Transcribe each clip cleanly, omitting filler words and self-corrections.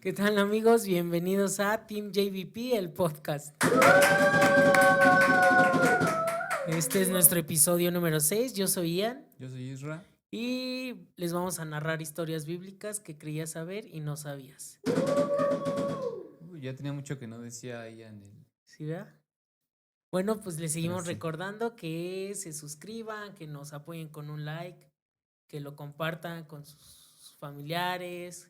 ¿Qué tal, amigos? Bienvenidos a Team JVP, el podcast. Este es nuestro episodio número 6. Yo soy Ian Yo soy Isra. y les vamos a narrar historias bíblicas que creías saber y no sabías. Ya tenía mucho que no decía Ian ¿Sí, verdad? Bueno, pues les seguimos frase. recordando que se suscriban, que nos apoyen con un like, que lo compartan con sus familiares,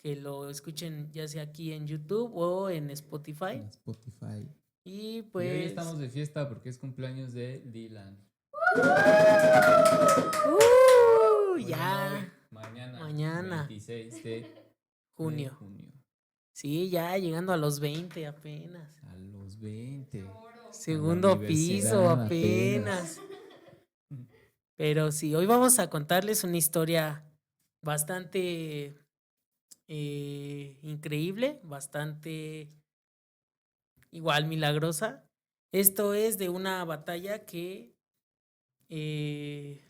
que lo escuchen ya sea aquí en YouTube o en Spotify. En Spotify. Y Y hoy pues... estamos de fiesta porque es cumpleaños de Dylan. Hoy no, Ya, mañana, mañana, 26 de junio. junio. Sí, ya llegando a los 20 apenas. A los 20. A la Segundo piso universidad apenas. Pero sí, hoy vamos a contarles una historia bastante increíble, bastante igual milagrosa. Esto es de una batalla que eh,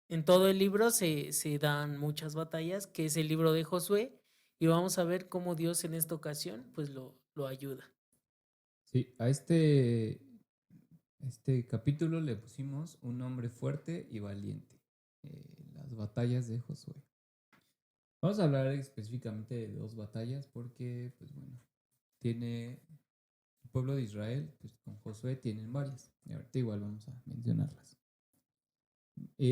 en todo el libro se dan muchas batallas, que es el libro de Josué, y vamos a ver cómo Dios en esta ocasión pues lo ayuda. Sí, a este capítulo le pusimos un hombre fuerte y valiente. Las batallas de Josué. Vamos a hablar específicamente de dos batallas porque, pues bueno, tiene el pueblo de Israel, pues con Josué tienen varias. Y ahorita igual vamos a mencionarlas.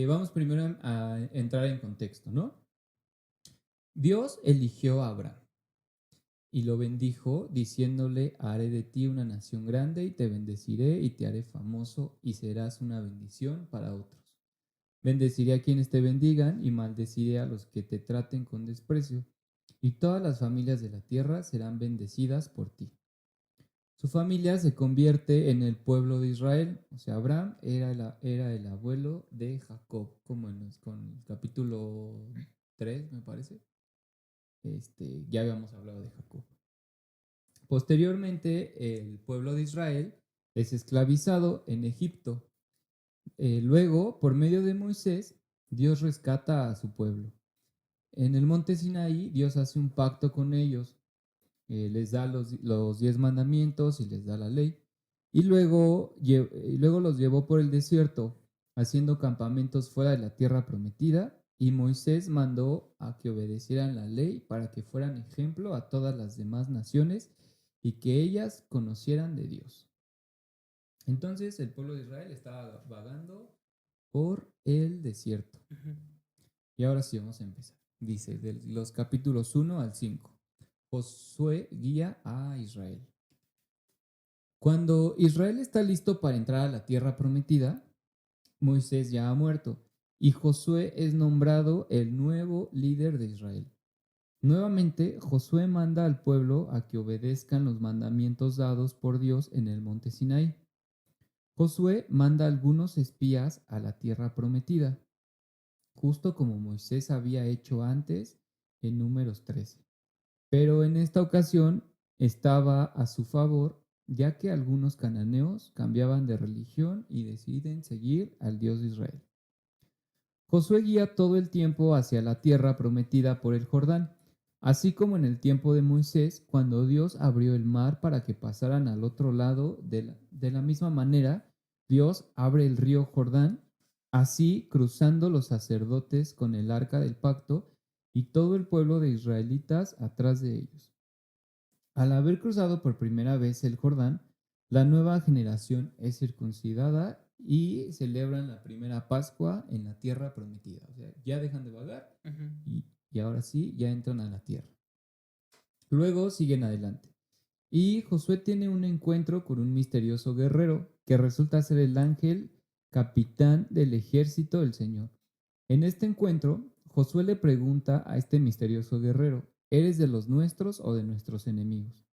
Vamos primero a entrar en contexto, ¿no? Dios eligió a Abraham y lo bendijo diciéndole, haré de ti una nación grande y te bendeciré y te haré famoso y serás una bendición para otros. Bendeciré a quienes te bendigan y maldeciré a los que te traten con desprecio, y todas las familias de la tierra serán bendecidas por ti. Su familia se convierte en el pueblo de Israel. O sea, Abraham era el abuelo de Jacob, como con el capítulo 3, me parece. Ya habíamos hablado de Jacob. Posteriormente, el pueblo de Israel es esclavizado en Egipto. Luego, por medio de Moisés, Dios rescata a su pueblo. En el monte Sinaí, Dios hace un pacto con ellos, les da los 10 mandamientos y les da la ley. Y luego los llevó por el desierto, haciendo campamentos fuera de la tierra prometida. Y Moisés mandó a que obedecieran la ley para que fueran ejemplo a todas las demás naciones y que ellas conocieran de Dios. Entonces el pueblo de Israel estaba vagando por el desierto. Ujú. Y ahora sí vamos a empezar. Dice, de los capítulos 1 al 5. Josué guía a Israel. Cuando Israel está listo para entrar a la tierra prometida, Moisés ya ha muerto y Josué es nombrado el nuevo líder de Israel. Nuevamente, Josué manda al pueblo a que obedezcan los mandamientos dados por Dios en el monte Sinaí. Josué manda algunos espías a la tierra prometida, justo como Moisés había hecho antes en Números 13. Pero en esta ocasión estaba a su favor, ya que algunos cananeos cambiaban de religión y deciden seguir al Dios de Israel. Josué guía todo el tiempo hacia la tierra prometida por el Jordán, así como en el tiempo de Moisés, cuando Dios abrió el mar para que pasaran al otro lado. De la misma manera, Dios abre el río Jordán, así cruzando los sacerdotes con el arca del pacto y todo el pueblo de israelitas atrás de ellos. Al haber cruzado por primera vez el Jordán, la nueva generación es circuncidada y celebran la primera Pascua en la tierra prometida. O sea, ya dejan de vagar Ujú. y ahora sí, ya entran a la tierra. Luego siguen adelante. Y Josué tiene un encuentro con un misterioso guerrero que resulta ser el ángel capitán del ejército del Señor. En este encuentro, Josué le pregunta a este misterioso guerrero, ¿eres de los nuestros o de nuestros enemigos?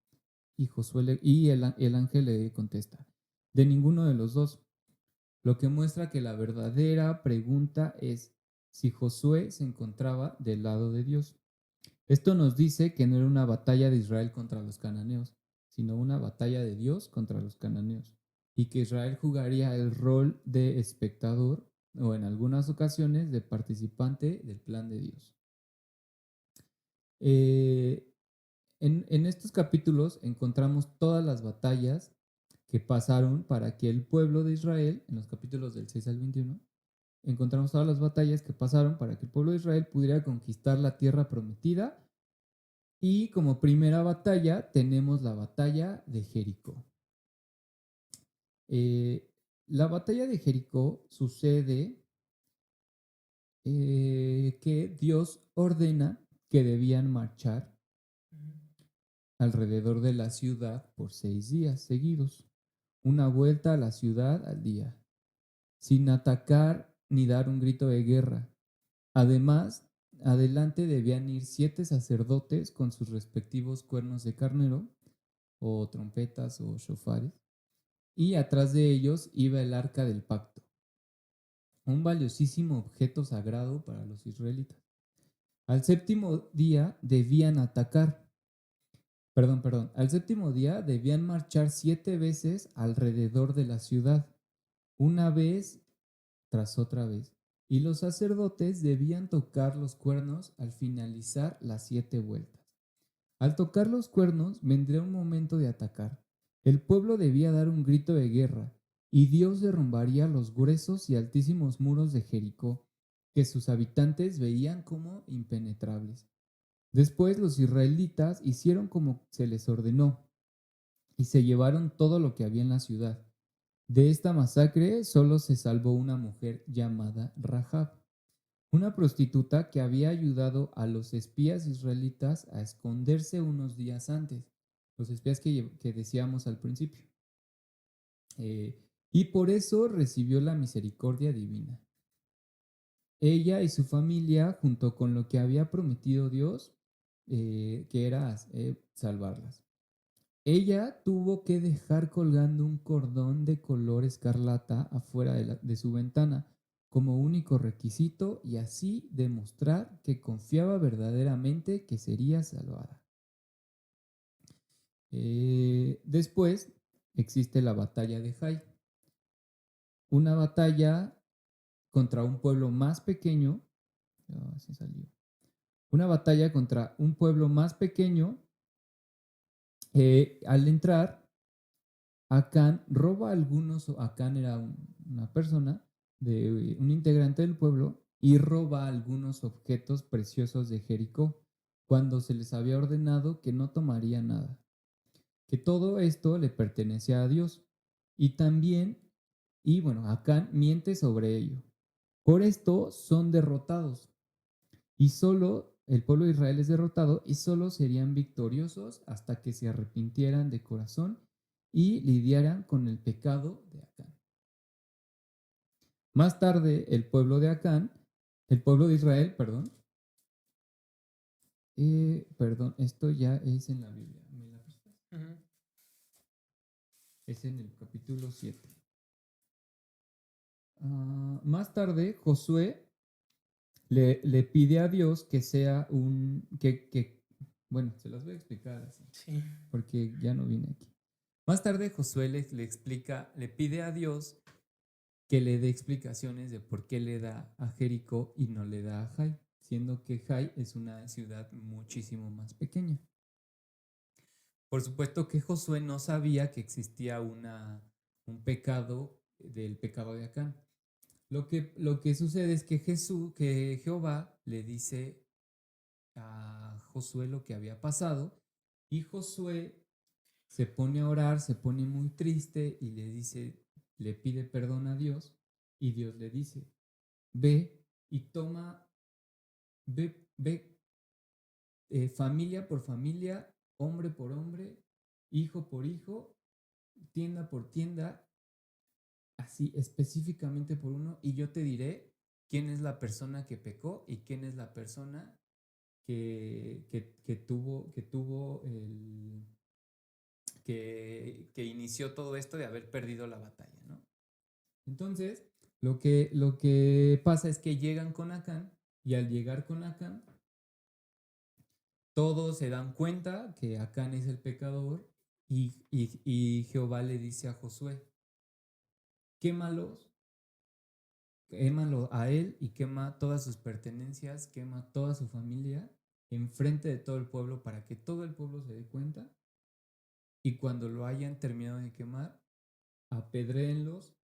Y el ángel le contesta, de ninguno de los dos, lo que muestra que la verdadera pregunta es si Josué se encontraba del lado de Dios. Esto nos dice que no era una batalla de Israel contra los cananeos, sino una batalla de Dios contra los cananeos, y que Israel jugaría el rol de espectador o en algunas ocasiones de participante del plan de Dios. Eh, en estos capítulos encontramos todas las batallas que pasaron para que el pueblo de Israel, en los capítulos del 6 al 21, encontramos todas las batallas que pasaron para que el pueblo de Israel pudiera conquistar la tierra prometida. Y como primera batalla tenemos la batalla de Jericó. Eh, la batalla de Jericó sucede que Dios ordena que debían marchar alrededor de la ciudad por 6 días seguidos, una vuelta a la ciudad al día, sin atacar ni dar un grito de guerra. Además, adelante debían ir 7 sacerdotes con sus respectivos cuernos de carnero, o trompetas o shofares, y atrás de ellos iba el arca del pacto, un valiosísimo objeto sagrado para los israelitas. Al séptimo día debían atacar, al séptimo día debían marchar 7 veces alrededor de la ciudad, una vez tras otra vez, y los sacerdotes debían tocar los cuernos al finalizar las 7 vueltas. Al tocar los cuernos vendría un momento de atacar. El pueblo debía dar un grito de guerra, y Dios derrumbaría los gruesos y altísimos muros de Jericó, que sus habitantes veían como impenetrables. Después los israelitas hicieron como se les ordenó, y se llevaron todo lo que había en la ciudad. De esta masacre solo se salvó una mujer llamada Rahab, una prostituta que había ayudado a los espías israelitas a esconderse unos días antes, los espías que decíamos al principio. Y por eso recibió la misericordia divina. Ella y su familia, junto con lo que había prometido Dios, que era salvarlas. Ella tuvo que dejar colgando un cordón de color escarlata afuera de su ventana como único requisito, y así demostrar que confiaba verdaderamente que sería salvada. Después existe la batalla de Jai, una batalla contra un pueblo más pequeño. Se salió. Una batalla contra un pueblo más pequeño. Al entrar, Acán roba algunos. Acán era una persona, un integrante del pueblo, y roba algunos objetos preciosos de Jericó, cuando se les había ordenado que no tomaría nada, que todo esto le pertenecía a Dios. Acán miente sobre ello. Por esto son derrotados, y solo el pueblo de Israel es derrotado, y solo serían victoriosos hasta que se arrepintieran de corazón y lidiaran con el pecado de Acán. Más tarde, el pueblo de Israel, esto ya es en la Biblia. ¿Me la prestas? Es en el capítulo 7. Más tarde, Josué le pide a Dios que sea bueno, se las voy a explicar así, Sí. porque ya no vine aquí. Más tarde, Josué le pide a Dios que le dé explicaciones de por qué le da a Jericó y no le da a Jai, siendo que Jai es una ciudad muchísimo más pequeña. Por supuesto que Josué no sabía que existía un pecado, del pecado de Acán. Lo que sucede es que Jehová le dice a Josué lo que había pasado, y Josué se pone a orar, se pone muy triste y le pide perdón a Dios, y Dios le dice: ve y ve, familia por familia, hombre por hombre, hijo por hijo, tienda por tienda, así específicamente por uno, y yo te diré quién es la persona que pecó y quién es la persona que tuvo que inició todo esto de haber perdido la batalla, ¿no? Entonces, lo que pasa es que llegan con Acán, y al llegar con Acán, todos se dan cuenta que Acán es el pecador, y Jehová le dice a Josué: quémalo a él y quema todas sus pertenencias, quema toda su familia, enfrente de todo el pueblo para que todo el pueblo se dé cuenta y cuando lo hayan terminado de quemar, apedréenlos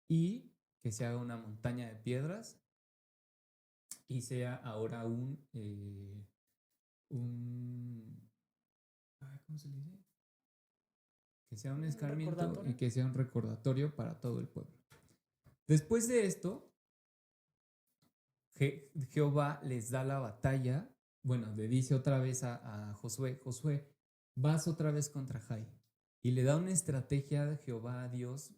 y que se haga una montaña de piedras y sea ahora un ¿cómo se le dice? Que sea un Un escarmiento y recordatorio. que sea un recordatorio para todo el pueblo. Después de esto, Jehová les da la batalla. Bueno, le dice otra vez a Josué, Josué, vas otra vez contra Jai. Y le da una estrategia de Jehová a Dios,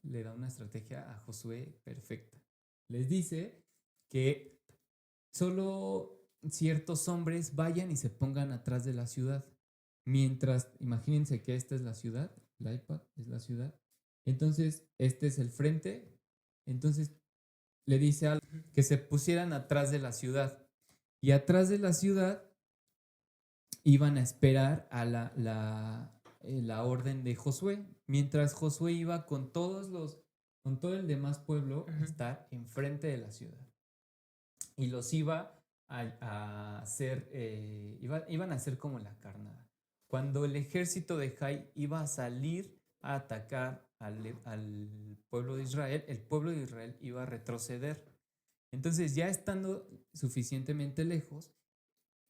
le da una estrategia a Josué perfecta. Les dice que solo ciertos hombres vayan y se pongan atrás de la ciudad. Mientras, imagínense que esta es la ciudad, el iPad es la ciudad. Entonces, este es el frente. Entonces, le dice a que se pusieran atrás de la ciudad. Y atrás de la ciudad iban a esperar a la orden de Josué. Mientras Josué iba con con todo el demás pueblo a estar enfrente de la ciudad. Y los iba a hacer, iban a hacer como la carnada. Cuando el ejército de Jai iba a salir a atacar al pueblo de Israel, el pueblo de Israel iba a retroceder. Entonces, ya estando suficientemente lejos,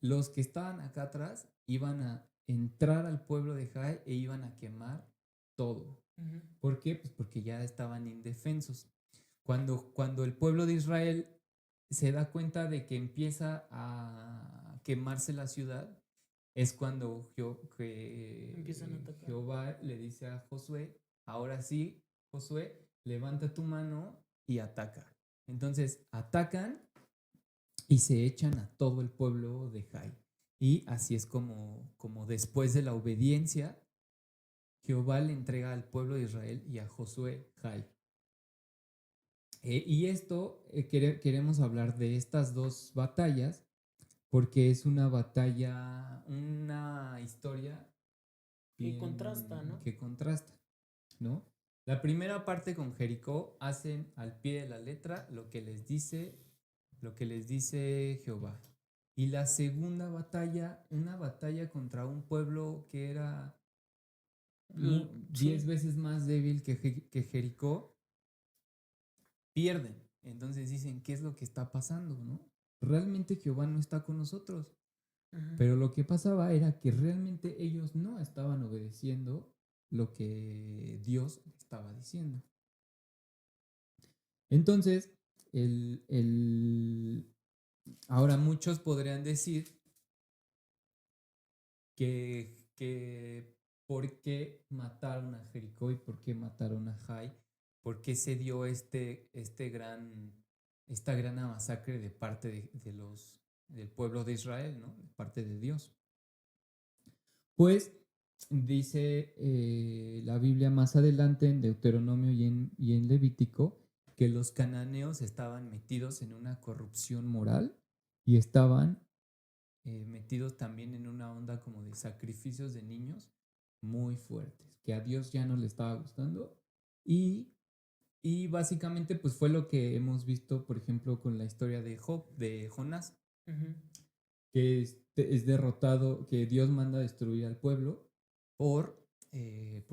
los que estaban acá atrás iban a entrar al pueblo de Jai e iban a quemar todo. ¿Por qué? Pues porque ya estaban indefensos. Cuando el pueblo de Israel se da cuenta de que empieza a quemarse la ciudad, es cuando Empiezan a atacar. Jehová le dice a Josué, ahora sí, Josué, levanta tu mano y ataca. Entonces atacan y se echan a todo el pueblo de Jai. Y así es como después de la obediencia, Jehová le entrega al pueblo de Israel y a Josué Jai. Y esto, queremos hablar de estas dos batallas, porque es una batalla, una historia Que contrasta, ¿no? que contrasta, ¿no? La primera parte con Jericó hacen al pie de la letra lo que les dice Jehová. Y la segunda batalla, una batalla contra un pueblo que era 10 Sí. veces más débil que Jericó, pierden. Entonces dicen, ¿qué es lo que está pasando, no? Realmente Jehová no está con nosotros. Pero lo que pasaba era que realmente ellos no estaban obedeciendo lo que Dios estaba diciendo. Entonces, ahora muchos podrían decir que por qué mataron a Jericó y por qué mataron a Jai, por qué se dio esta gran masacre de parte del pueblo de Israel, ¿no? De parte de Dios. Pues dice la Biblia más adelante en Deuteronomio y en Levítico que los cananeos estaban metidos en una corrupción moral y estaban metidos también en una onda como de sacrificios de niños muy fuertes, que a Dios ya no le estaba gustando y básicamente pues fue lo que hemos visto, por ejemplo, con la historia de Jonás, que es derrotado, que Dios manda a destruir al pueblo por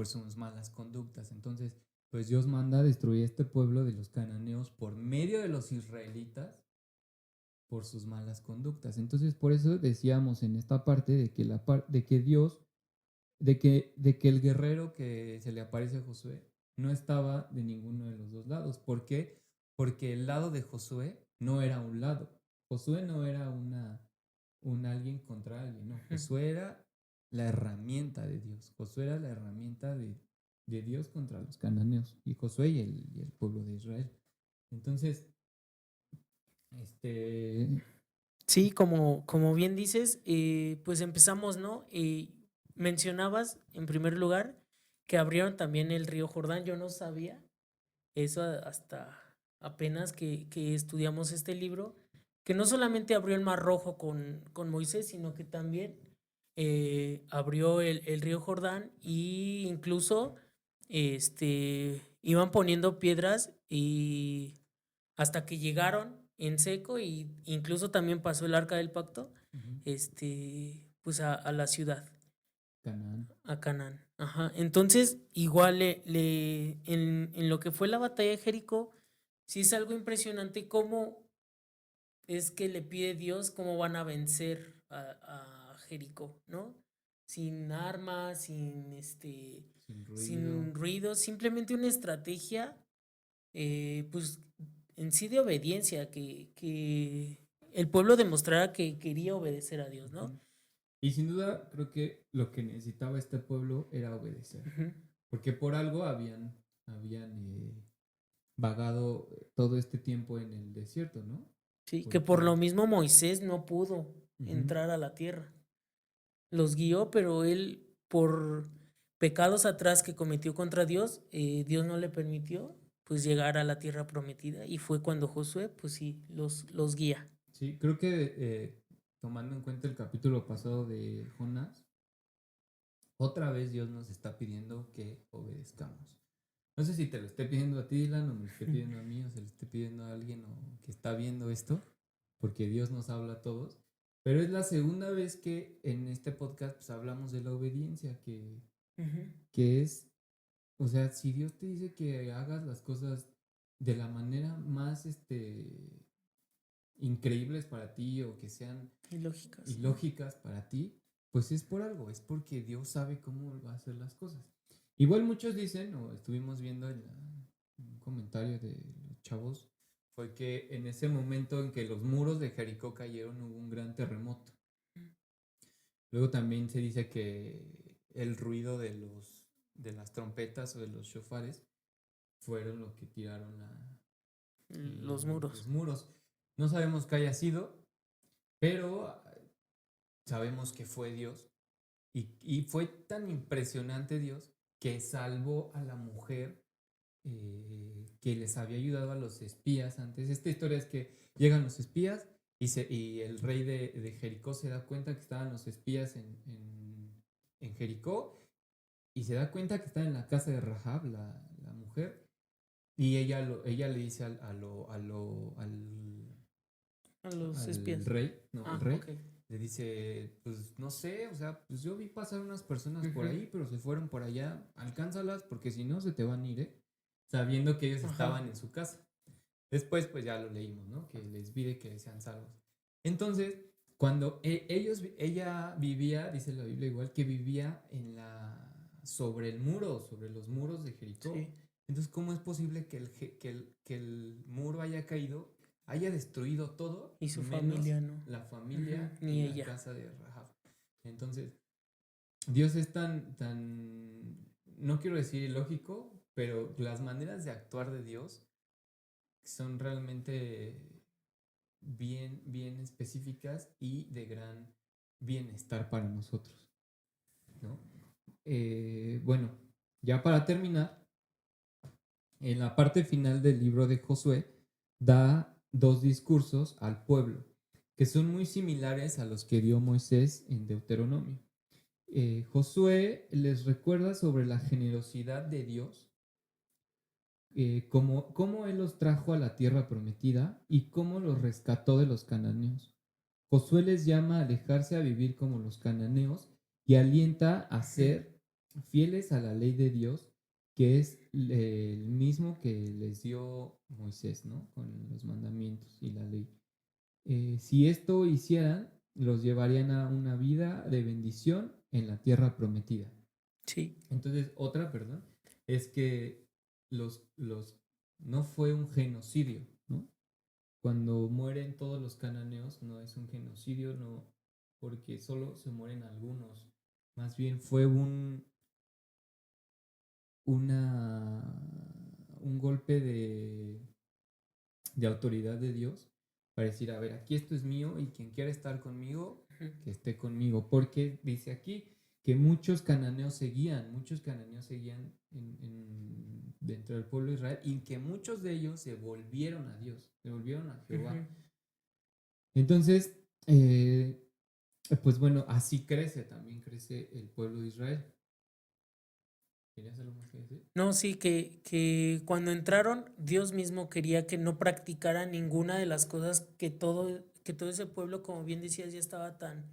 sus malas conductas. Entonces, pues Dios manda a destruir este pueblo de los cananeos por medio de los israelitas por sus malas conductas. Entonces, por eso decíamos en esta parte de que de que Dios, de que el guerrero que se le aparece a Josué no estaba de ninguno de los dos lados. ¿Por qué? Porque el lado de Josué no era un lado. Josué no era un alguien contra alguien, no. Josué era la herramienta de Dios. Josué era la herramienta de Dios contra los cananeos. Y Josué y el pueblo de Israel. Entonces, Sí, como bien dices, pues empezamos, ¿no? Mencionabas en primer lugar que abrieron también el río Jordán. Yo no sabía eso hasta apenas que estudiamos este libro, que no solamente abrió el Mar Rojo con Moisés, sino que también abrió el río Jordán y incluso iban poniendo piedras y hasta que llegaron en seco y incluso también pasó el arca del pacto, Ujú. pues a la ciudad, Canaán. a Canaán. Ajá. Entonces, igual en lo que fue la batalla de Jericó, sí es algo impresionante cómo es que le pide Dios cómo van a vencer a Jericó, ¿no? Sin armas, Sin ruido. sin ruido, simplemente una estrategia, pues en sí de obediencia, que el pueblo demostrara que quería obedecer a Dios, ¿no? Ujú. Y sin duda creo que lo que necesitaba este pueblo era obedecer. Ujú. Porque por algo habían vagado todo este tiempo en el desierto, ¿no? Sí, que por Porque lo mismo Moisés no pudo ujú, entrar a la tierra. Los guió, pero él, por pecados atrás que cometió contra Dios, Dios no le permitió pues llegar a la tierra prometida y fue cuando Josué, pues sí, los guía. sí, creo que tomando en cuenta el capítulo pasado de Jonás, otra vez Dios nos está pidiendo que obedezcamos. No sé si te lo esté pidiendo a ti, Dylan, o me lo esté pidiendo a mí, o se lo esté pidiendo a alguien que está viendo esto, porque Dios nos habla a todos. Pero es la segunda vez que en este podcast pues, hablamos de la obediencia, Ujú. que es, o sea, si Dios te dice que hagas las cosas de la manera más increíbles para ti o que sean Ilógicas. ilógicas para ti, pues es por algo, es porque Dios sabe cómo va a hacer las cosas. Igual muchos dicen, o estuvimos viendo en un comentario de los chavos, fue que en ese momento en que los muros de Jericó cayeron hubo un gran terremoto. Luego también se dice que el ruido de las trompetas o de los shofares fueron lo que tiraron Los muros. los muros. No sabemos qué haya sido, pero sabemos que fue Dios. Y fue tan impresionante Dios que salvó a la mujer que les había ayudado a los espías antes. Esta historia es que llegan los espías y el rey de Jericó se da cuenta que estaban los espías en Jericó y se da cuenta que están en la casa de Rahab, la mujer, y ella le dice A los al espías. rey, no, al Ah, rey, ok. le dice, pues no sé, o sea, pues yo vi pasar unas personas por Ujú. ahí, pero se fueron por allá, alcánzalas porque si no se te van a ir, ¿eh? Sabiendo que ellos Ajá. estaban en su casa. Después, pues ya lo leímos, ¿no? Que les pide que sean salvos. Entonces, cuando ella vivía, dice la Biblia igual, que vivía sobre el muro, sobre los muros de Jericó. Sí. Entonces, ¿cómo es posible que el muro haya caído, haya destruido todo, Y su menos familia no. la Ujú. familia y Ni la ella. casa de Rahab? Entonces, Dios es tan, no quiero decir ilógico, pero las maneras de actuar de Dios son realmente bien específicas y de gran bienestar para nosotros, ¿no? Bueno, ya para terminar, en la parte final del libro de Josué da dos discursos al pueblo que son muy similares a los que dio Moisés en Deuteronomio. Josué les recuerda sobre la generosidad de Dios, cómo Él los trajo a la tierra prometida y cómo los rescató de los cananeos. Josué les llama a alejarse a vivir como los cananeos y alienta a Ujú. ser fieles a la ley de Dios, que es el mismo que les dio Moisés, ¿no? Con los mandamientos y la ley. Si esto hicieran, los llevarían a una vida de bendición en la tierra prometida. Sí. Entonces, otra, perdón, es que los no fue un genocidio, ¿no? Cuando mueren todos los cananeos, no es un genocidio, no, porque solo se mueren algunos. Más bien fue una, un golpe de autoridad de Dios para decir, a ver, aquí esto es mío y quien quiera estar conmigo, Ujú. que esté conmigo. Porque dice aquí que muchos cananeos seguían dentro del pueblo de Israel y que muchos de ellos se volvieron a Dios, se volvieron a Ujú. Jehová. Entonces, pues bueno, así crece, también crece el pueblo de Israel. ¿Querías algo más que decir? No, sí, que cuando entraron, Dios mismo quería que no practicaran ninguna de las cosas que todo ese pueblo, como bien decías, ya estaba tan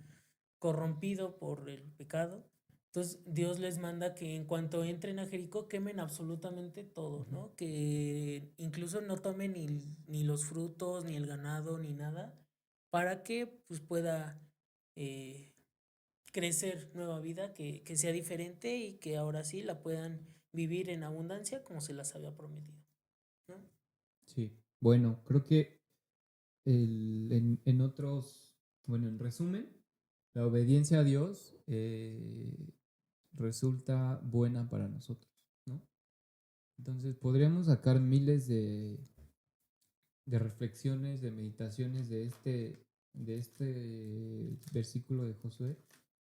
corrompido por el pecado. Entonces Dios les manda que en cuanto entren a Jericó quemen absolutamente todo, ¿no? Que incluso no tomen ni los frutos, ni el ganado, ni nada, para que pues pueda eh, crecer nueva vida, que sea diferente y que ahora sí la puedan vivir en abundancia como se las había prometido, ¿no? Sí. Bueno, creo que en otros, bueno, en resumen, la obediencia a Dios resulta buena para nosotros, ¿no? Entonces podríamos sacar miles de reflexiones, de meditaciones de este versículo de Josué.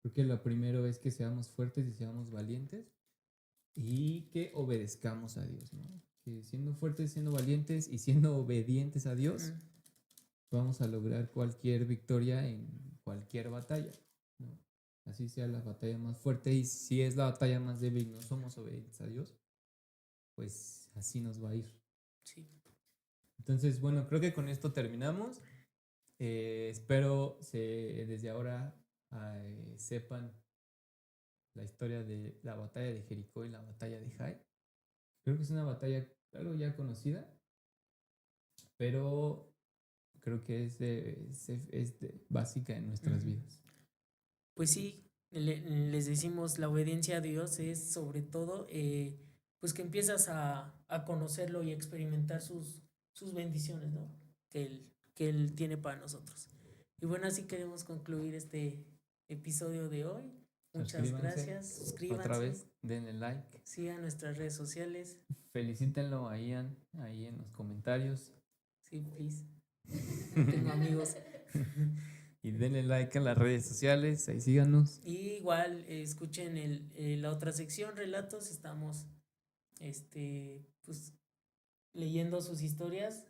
Creo que lo primero es que seamos fuertes y seamos valientes y que obedezcamos a Dios, ¿no? Que siendo fuertes, siendo valientes y siendo obedientes a Dios, vamos a lograr cualquier victoria en cualquier batalla, ¿no? Así sea la batalla más fuerte y si es la batalla más débil y no somos obedientes a Dios, pues así nos va a ir. Sí. Entonces, bueno, creo que con esto terminamos. Espero desde ahora sepan la historia de la batalla de Jericó y la batalla de Jai. Creo que es una batalla algo ya conocida, pero creo que básica en nuestras vidas. Pues sí, les decimos, la obediencia a Dios es sobre todo, pues que empiezas a conocerlo y a experimentar sus bendiciones, ¿no? Que él tiene para nosotros. Y bueno, así queremos concluir este episodio de hoy. Muchas Suscríbanse. gracias, Otra suscríbanse, vez, denle like. sigan nuestras redes sociales. Felicítenlo ahí en los comentarios. Sí, please. No tengo amigos. Y denle like a las redes sociales. Ahí síganos. Y igual escuchen la otra sección, relatos. Estamos pues leyendo sus historias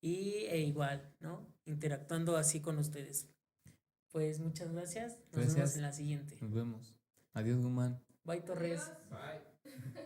e igual, ¿no? Interactuando así con ustedes. Pues muchas gracias. Nos vemos Gracias. en la siguiente. Nos vemos. Adiós, Guzmán. Bye, Torres. Bye.